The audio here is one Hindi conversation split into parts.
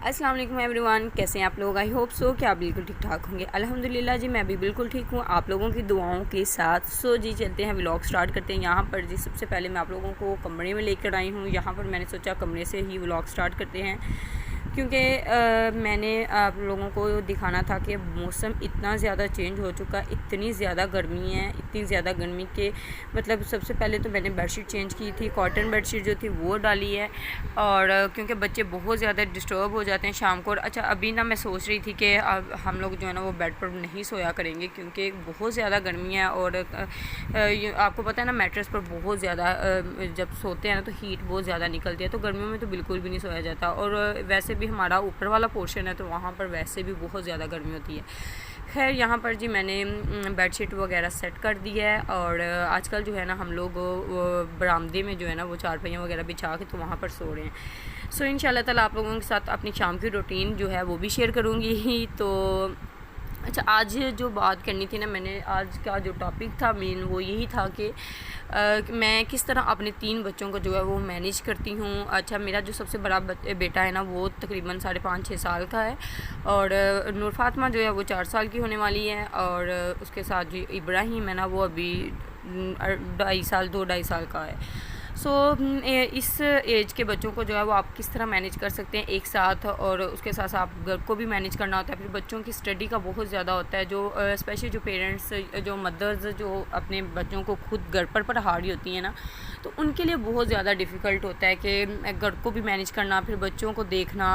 अस्सलाम वालेकुम एवरीवन, कैसे हैं आप लोग। आई होप सो कि आप बिल्कुल ठीक ठाक होंगे। अल्हम्दुलिल्लाह जी, मैं भी बिल्कुल ठीक हूँ आप लोगों की दुआओं के साथ। सो जी चलते हैं, व्लॉग स्टार्ट करते हैं। यहाँ पर जी सबसे पहले मैं आप लोगों को कमरे में लेकर आई हूँ। यहाँ पर मैंने सोचा कमरे से ही व्लॉग स्टार्ट करते हैं, क्योंकि मैंने आप लोगों को दिखाना था कि मौसम इतना ज़्यादा चेंज हो चुका, इतनी ज़्यादा गर्मी है, इतनी ज़्यादा गर्मी के मतलब सबसे पहले तो मैंने बेडशीट चेंज की थी, कॉटन बेडशीट जो थी वो डाली है। और क्योंकि बच्चे बहुत ज़्यादा डिस्टर्ब हो जाते हैं शाम को। और अच्छा, अभी ना मैं सोच रही थी कि अब हम लोग जो है ना वो बेड पर नहीं सोया करेंगे, क्योंकि बहुत ज़्यादा गर्मी है। और आपको पता है ना, मैट्रेस पर बहुत ज़्यादा जब सोते हैं ना तो हीट बहुत ज़्यादा निकलती है, तो गर्मियों में तो बिल्कुल भी नहीं सोया जाता। और वैसे भी हमारा ऊपर वाला पोर्शन है तो वहाँ पर वैसे भी बहुत ज़्यादा गर्मी होती है। खैर, यहाँ पर जी मैंने बेडशीट वगैरह सेट कर दी है। और आजकल जो है ना हम लोग बरामदे में जो है ना वो चारपाइयाँ वगैरह बिछा के तो वहाँ पर सो रहे हैं। सो इंशाल्लाह ताला आप लोगों के साथ अपनी शाम की रूटीन जो है वो भी शेयर करूँगी ही। तो अच्छा, आज जो बात करनी थी ना, मैंने आज का जो टॉपिक था मेन वो यही था कि मैं किस तरह अपने 3 बच्चों को जो है वो मैनेज करती हूँ। अच्छा, मेरा जो सबसे बड़ा बेटा है ना वो तकरीबन 5.5-6 साल का है। और नूर फातिमा जो है वो 4 साल की होने वाली है। और उसके साथ जो इब्राहिम है ना वो अभी 2.5 साल का है। सो इस एज के बच्चों को जो है वो आप किस तरह मैनेज कर सकते हैं एक साथ, और उसके साथ साथ आप घर को भी मैनेज करना होता है। फिर बच्चों की स्टडी का बहुत ज़्यादा होता है, जो स्पेशली जो पेरेंट्स, जो मदर्स जो अपने बच्चों को खुद घर पर पढ़ा रही होती हैं ना, तो उनके लिए बहुत ज़्यादा डिफ़िकल्ट होता है कि घर को भी मैनेज करना, फिर बच्चों को देखना,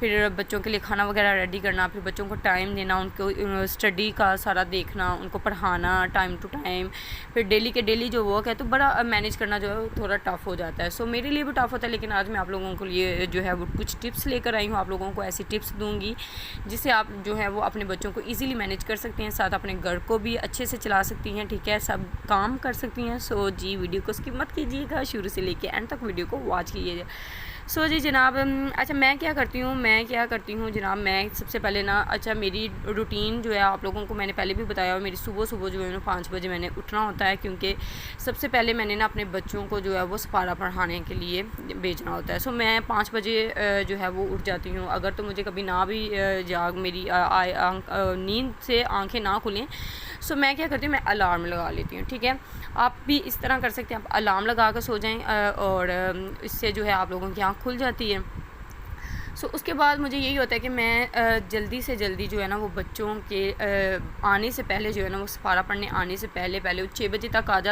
फिर बच्चों के लिए खाना वगैरह रेडी करना, फिर बच्चों को टाइम देना, उनको स्टडी का सारा देखना, उनको पढ़ाना टाइम टू टाइम, फिर डेली के डेली जो वर्क है तो बड़ा मैनेज करना जो है थोड़ा टफ़ हो जाता है। सो मेरे लिए भी टफ़ होता है, लेकिन आज मैं आप लोगों के लिए जो है वो कुछ टिप्स लेकर आई हूँ। आप लोगों को ऐसी टिप्स दूँगी जिससे आप जो है वो अपने बच्चों को ईज़िली मैनेज कर सकते हैं, साथ अपने घर को भी अच्छे से चला सकती हैं, ठीक है, सब काम कर सकती हैं। सो जी वीडियो को स्किप मत कीजिएगा, शुरू से लेके एंड तक वीडियो को वॉच कीजिएगा। सो जी जनाब, अच्छा मैं क्या करती हूँ जनाब, मैं सबसे पहले ना, अच्छा मेरी रूटीन जो है आप लोगों को मैंने पहले भी बताया, और मेरी सुबह जो है ना 5 बजे मैंने उठना होता है, क्योंकि सबसे पहले मैंने ना अपने बच्चों को जो है वो सपारा पढ़ाने के लिए भेजना होता है। सो मैं 5 बजे जो है वो उठ जाती हूँ। अगर तो मुझे कभी ना भी जाग मेरी नींद से आंखें ना खुलें, सो मैं क्या करती हूँ, मैं अलार्म लगा लेती हूँ, ठीक है। आप भी इस तरह कर सकते हैं, आप अलार्म लगा कर सो जाएं, और इससे जो है आप लोगों की आँख खुल जाती है। सो उसके बाद मुझे यही होता है कि मैं जल्दी से जल्दी जो है ना वो बच्चों के आने से पहले जो है ना वो सपारा पढ़ने आने से पहले 6 बजे तक आ जा।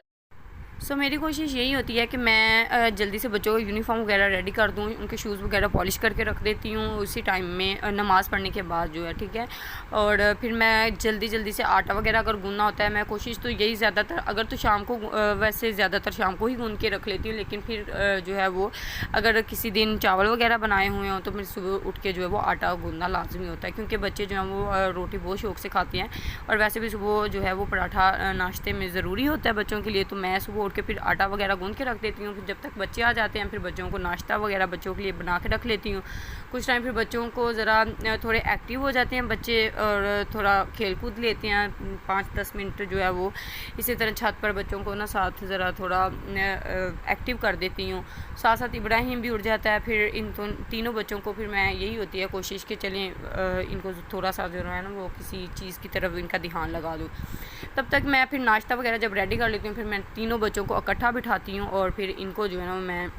सो मेरी कोशिश यही होती है कि मैं जल्दी से बच्चों को यूनिफॉर्म वगैरह रेडी कर दूँ, उनके शूज़ वगैरह पॉलिश करके रख देती हूँ उसी टाइम में, नमाज़ पढ़ने के बाद जो है, ठीक है। और फिर मैं जल्दी से आटा वगैरह अगर गूँधना होता है, मैं कोशिश तो यही ज़्यादातर, अगर तो शाम को वैसे ज़्यादातर शाम को ही गूँध के रख लेती हूँ, लेकिन फिर जो है वो अगर किसी दिन चावल वगैरह बनाए हुए हों तो फिर सुबह उठ के जो है वो आटा गूँधना लाजमी होता है, क्योंकि बच्चे जो हैं वो रोटी बहुत शौक़ से खाते हैं। और वैसे भी सुबह जो है वो पराठा नाश्ते में ज़रूरी होता है बच्चों के लिए, तो मैं सुबह के फिर आटा वगैरह गूँध के रख देती हूँ। फिर जब तक बच्चे आ जाते हैं फिर बच्चों को नाश्ता वगैरह बच्चों के लिए बना के रख लेती हूँ। कुछ टाइम फिर बच्चों को ज़रा थोड़े एक्टिव हो जाते हैं बच्चे, और थोड़ा खेल कूद लेते हैं 5-10 मिनट जो है वो। इसी तरह छत पर बच्चों को ना साथ ज़रा थोड़ा एक्टिव कर देती हूँ। साथ साथ इब्राहिम भी उठ जाता है। फिर इन तीनों बच्चों को फिर मैं यही होती है कोशिश कि चलें इनको थोड़ा सा जो है ना वो किसी चीज़ की तरफ इनका ध्यान लगा दूँ। तब तक मैं फिर नाश्ता वगैरह जब रेडी कर लेती हूँ, फिर मैं तीनों बच्चों को इकट्ठा बिठाती हूँ, और फिर इनको जो है ना मैं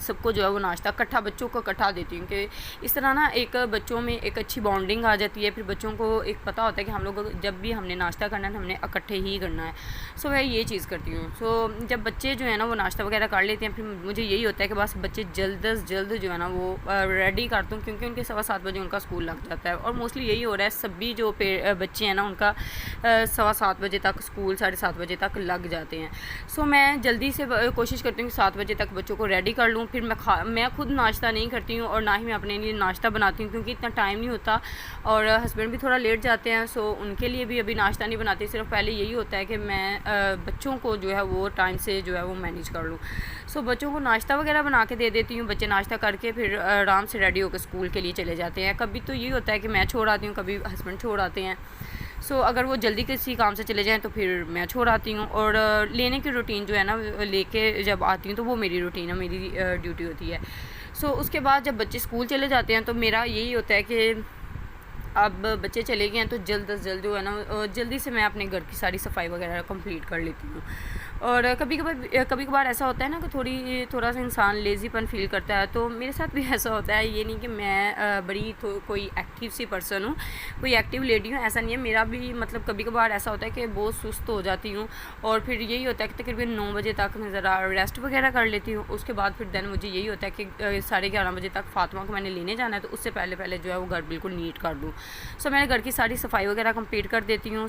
सबको जो है वो नाश्ता इकट्ठा बच्चों को इकट्ठा देती हूँ, कि इस तरह ना एक बच्चों में एक अच्छी बॉन्डिंग आ जाती है। फिर बच्चों को एक पता होता है कि हम लोग जब भी हमने नाश्ता करना है हमने इकट्ठे ही करना है। सो मैं ये चीज़ करती हूँ। सो जब बच्चे जो है ना वो नाश्ता वगैरह कर लेते हैं, फिर मुझे यही होता है कि बस बच्चे जल्द से जल्द जो है ना वो रेडी कर दूँ, क्योंकि उनके 7:15 बजे उनका स्कूल लग जाता है। और मोस्टली यही हो रहा है, सभी जो बच्चे हैं ना उनका 7:15 बजे तक स्कूल 7:30 बजे तक लग जाते हैं। सो मैं जल्दी से कोशिश करती हूँ कि 7 बजे तक बच्चों को रेडी कर लूँ। फिर मैं खुद नाश्ता नहीं करती हूँ, और ना ही मैं अपने लिए नाश्ता बनाती हूँ, क्योंकि इतना टाइम नहीं होता, और हस्बैंड भी थोड़ा लेट जाते हैं। सो उनके लिए भी अभी नाश्ता नहीं बनाती। सिर्फ पहले यही होता है कि मैं बच्चों को जो है वो टाइम से जो है वो मैनेज कर लूँ। सो बच्चों को नाश्ता वगैरह बना के दे देती हूँ। बच्चे नाश्ता करके फिर आराम से रेडी होकर स्कूल के लिए चले जाते हैं। कभी तो यही होता है कि मैं छोड़ आती हूँ, कभी हस्बैंड छोड़ आते हैं। सो अगर वो जल्दी किसी काम से चले जाएँ तो फिर मैं छोड़ आती हूँ। और लेने की रूटीन जो है ना, लेके जब आती हूँ तो वो मेरी रूटीन है, मेरी ड्यूटी होती है। सो उसके बाद जब बच्चे स्कूल चले जाते हैं तो मेरा यही होता है कि अब बच्चे चले गए हैं तो जल्द अज़ जल्द जो है ना जल्दी से मैं अपने घर की सारी सफाई वगैरह कंप्लीट कर लेती हूँ। और कभी कभार ऐसा होता है ना कि थोड़ा सा इंसान लेज़ीपन फील करता है, तो मेरे साथ भी ऐसा होता है। ये नहीं कि मैं बड़ी कोई एक्टिव सी पर्सन हूँ, कोई एक्टिव लेडी हूँ, ऐसा नहीं है। मेरा भी मतलब कभी कभार ऐसा होता है कि बहुत सुस्त हो जाती हूँ और फिर यही होता है कि तकरीबन 9 बजे तक मैं ज़रा रेस्ट वगैरह कर लेती हूँ। उसके बाद फिर देन मुझे यही होता है कि 11:30 बजे तक फ़ातिमा को मैंने लेने जाना है, तो उससे पहले जो है वो घर बिल्कुल नीट कर दूँ। सो मैंने घर की सारी सफाई वगैरह कंप्लीट कर देती हूँ।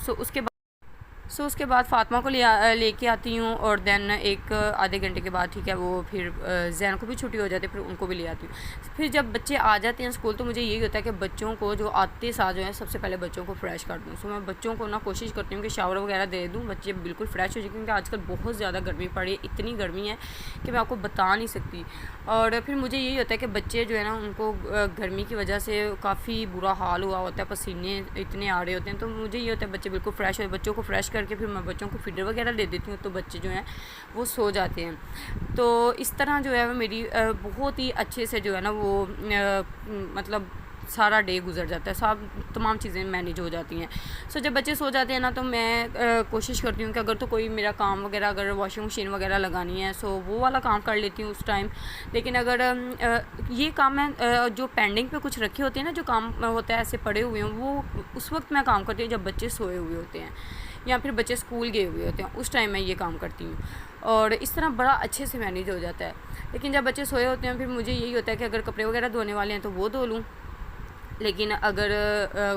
सो उसके बाद फ़ातिमा को लेके आती हूँ और देन एक आधे घंटे के बाद ठीक है वो फिर जैन को भी छुट्टी हो जाती है, फिर उनको भी ले आती हूँ। फिर जब बच्चे आ जाते हैं स्कूल तो मुझे यही होता है कि बच्चों को जो आते साथ जो है सबसे पहले बच्चों को फ्रेश कर दूँ। सो मैं बच्चों को ना कोशिश करती हूँ कि शावर वगैरह दे दूँ, बच्चे बिल्कुल फ्रेश हो जाए, क्योंकि आजकल बहुत ज़्यादा गर्मी पड़ी है। इतनी गर्मी है कि मैं आपको बता नहीं सकती। और फिर मुझे यही होता है कि बच्चे जो है ना उनको गर्मी की वजह से काफ़ी बुरा हाल हुआ होता है, पसीने इतने आ रहे होते हैं, तो मुझे ये होता है बच्चे बिल्कुल फ्रेश हो। बच्चों को फ्रेश करके फिर मैं बच्चों को फीडर वगैरह दे देती हूँ, तो बच्चे जो हैं वो सो जाते हैं। तो इस तरह जो है वो मेरी बहुत ही अच्छे से जो है ना वो मतलब सारा डे गुजर जाता है, सब तमाम चीज़ें मैनेज हो जाती हैं। सो जब बच्चे सो जाते हैं ना तो मैं कोशिश करती हूँ कि अगर तो कोई मेरा काम वगैरह अगर वॉशिंग मशीन वगैरह लगानी है सो वो वाला काम कर लेती हूँ उस टाइम। लेकिन अगर ये काम है जो पेंडिंग पे कुछ रखे होते हैं ना, जो काम होता है ऐसे पड़े हुए हैं, वो उस वक्त मैं काम करती हूँ जब बच्चे सोए हुए होते हैं या फिर बच्चे स्कूल गए हुए होते हैं, उस टाइम मैं ये काम करती हूँ और इस तरह बड़ा अच्छे से मैनेज हो जाता है। लेकिन जब बच्चे सोए होते हैं फिर मुझे यही होता है कि अगर कपड़े वगैरह धोने वाले हैं तो वो धो लूँ। लेकिन अगर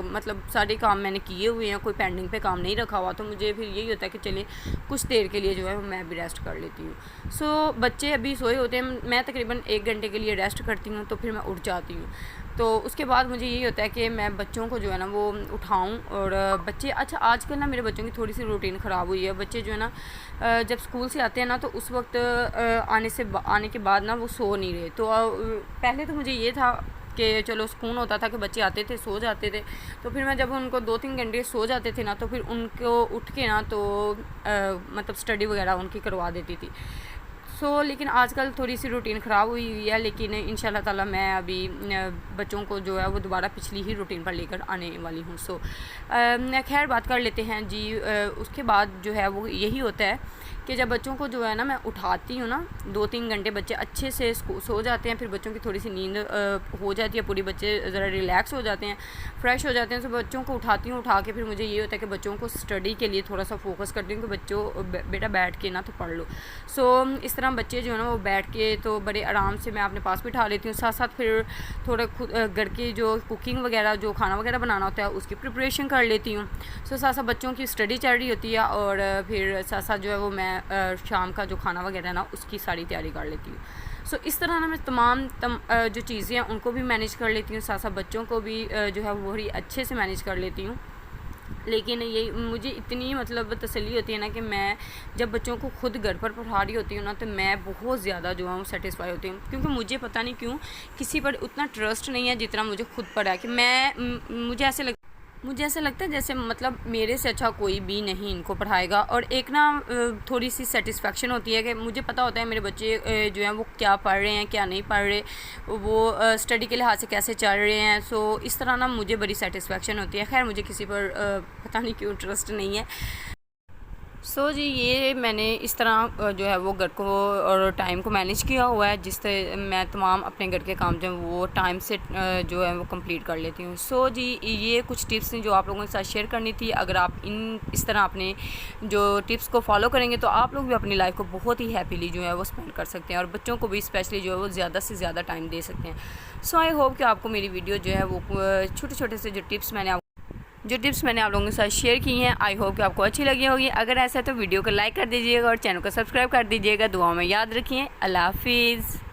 मतलब सारे काम मैंने किए हुए हैं, कोई पेंडिंग पे काम नहीं रखा हुआ, तो मुझे फिर यही होता है कि चलिए कुछ देर के लिए जो है मैं भी रेस्ट कर लेती हूँ। सो बच्चे अभी सोए होते हैं, मैं तकरीबन 1 घंटे के लिए रेस्ट करती हूँ, तो फिर मैं उठ जाती हूँ। तो उसके बाद मुझे यही होता है कि मैं बच्चों को जो है ना वो उठाऊँ और बच्चे अच्छा आजकल ना मेरे बच्चों की थोड़ी सी रूटीन ख़राब हुई है। बच्चे जो है ना जब स्कूल से आते हैं ना तो उस वक्त आने के बाद ना वो सो नहीं रहे। तो पहले तो मुझे ये था कि चलो सुकून होता था कि बच्चे आते थे सो जाते थे, तो फिर मैं जब उनको 2-3 घंटे सो जाते थे ना तो फिर उनको उठ के ना तो मतलब स्टडी वगैरह उनकी करवा देती थी। लेकिन आजकल थोड़ी सी रूटीन ख़राब हुई है, लेकिन इंशाल्लाह ताला मैं अभी बच्चों को जो है वो दोबारा पिछली ही रूटीन पर लेकर आने वाली हूँ। खैर बात कर लेते हैं जी। उसके बाद जो है वो यही होता है कि जब बच्चों को जो है ना मैं उठाती हूँ ना 2-3 घंटे बच्चे अच्छे से सो जाते हैं, फिर बच्चों की थोड़ी सी नींद हो जाती है पूरी, बच्चे ज़रा रिलैक्स हो जाते हैं, फ्रेश हो जाते हैं। तो बच्चों को उठाती हूँ, उठा के फिर मुझे ये होता है कि बच्चों को स्टडी के लिए थोड़ा सा फोकस करती हूँ कि बच्चों बेटा बैठ के ना तो पढ़ लो। इस तरह बच्चे जो है ना वो बैठ के तो बड़े आराम से मैं अपने पास बिठा लेती हूँ। साथ साथ फिर थोड़ा खुद घर की जो कुकिंग वगैरह जो खाना वगैरह बनाना होता है उसकी प्रिपरेशन कर लेती हूँ। साथ साथ बच्चों की स्टडी चल रही होती है और फिर साथ साथ जो है वो मैं शाम का जो खाना वगैरह ना उसकी सारी तैयारी कर लेती हूँ। इस तरह ना मैं तमाम जो चीज़ें हैं उनको भी मैनेज कर लेती हूँ, साथ साथ बच्चों को भी जो है वो बड़ी अच्छे से मैनेज कर लेती हूँ। लेकिन ये मुझे इतनी मतलब तसल्ली होती है ना कि मैं जब बच्चों को खुद घर पर पढ़ा रही होती हूँ ना तो मैं बहुत ज़्यादा जो है सेटिस्फाई होती हूँ, क्योंकि मुझे पता नहीं क्यों किसी पर उतना ट्रस्ट नहीं है जितना मुझे खुद पर है कि मुझे ऐसे लगता है जैसे मतलब मेरे से अच्छा कोई भी नहीं इनको पढ़ाएगा। और एक ना थोड़ी सी सेटिस्फेक्शन होती है कि मुझे पता होता है मेरे बच्चे जो हैं वो क्या पढ़ रहे हैं क्या नहीं पढ़ रहे, वो स्टडी के लिहाज से कैसे चल रहे हैं। इस तरह ना मुझे बड़ी सेटिस्फेक्शन होती है। खैर मुझे किसी पर पता नहीं क्यों ट्रस्ट नहीं है। जी ये मैंने इस तरह जो है वो घर को और टाइम को मैनेज किया हुआ है, जिससे मैं तमाम अपने घर के काम जो हैं वो टाइम से जो है वो कंप्लीट कर लेती हूँ। जी ये कुछ टिप्स हैं जो आप लोगों के साथ शेयर करनी थी। अगर आप इस तरह अपने जो टिप्स को फॉलो करेंगे तो आप लोग भी अपनी लाइफ को बहुत ही हैप्पीली जो है वो स्पेंड कर सकते हैं और बच्चों को भी स्पेशली जो है वो ज़्यादा से ज़्यादा टाइम दे सकते हैं। आई होप कि आपको मेरी वीडियो जो है वो छोटे छोटे से जो टिप्स मैंने आप लोगों के साथ शेयर की हैं, आई होप कि आपको अच्छी लगी होगी। अगर ऐसा है तो वीडियो को लाइक कर दीजिएगा और चैनल को सब्सक्राइब कर दीजिएगा। दुआओं में याद रखिए। अल्लाह हाफिज़।